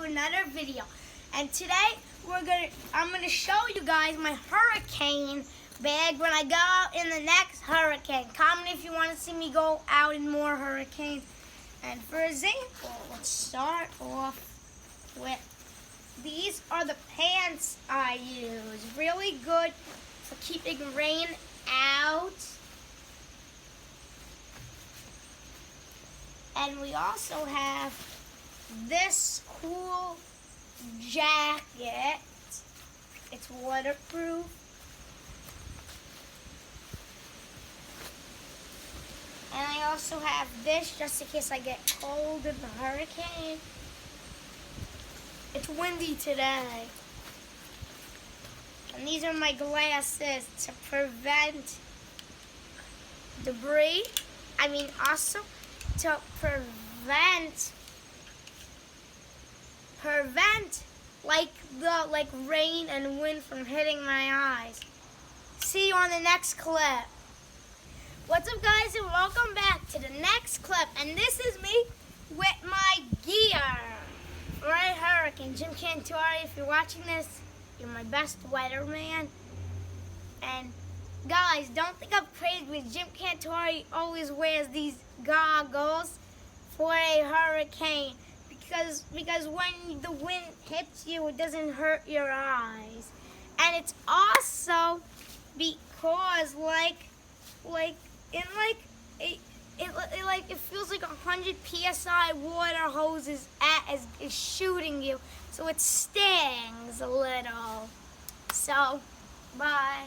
another video. And today I'm gonna show you guys my hurricane bag when I go out in the next hurricane. Comment if you want to see me go out in more hurricanes. And for example, let's start off with these are the pants I use. Really good for keeping rain out. And we also have this cool jacket. It's waterproof. And I also have this just in case I get cold in the hurricane. It's windy today. And these are my glasses to prevent debris. Also to prevent like rain and wind from hitting my eyes. See you on the next clip. What's up, guys, and welcome back to the next clip. And this is me with my gear for a hurricane. Jim Cantore, if you're watching this, you're my best weatherman. And guys, don't think I'm crazy, because Jim Cantore always wears these goggles for a hurricane. Because when the wind hits you, it doesn't hurt your eyes. And it's also because it feels like 100 psi water hose is shooting you, so it stings a little. So, bye.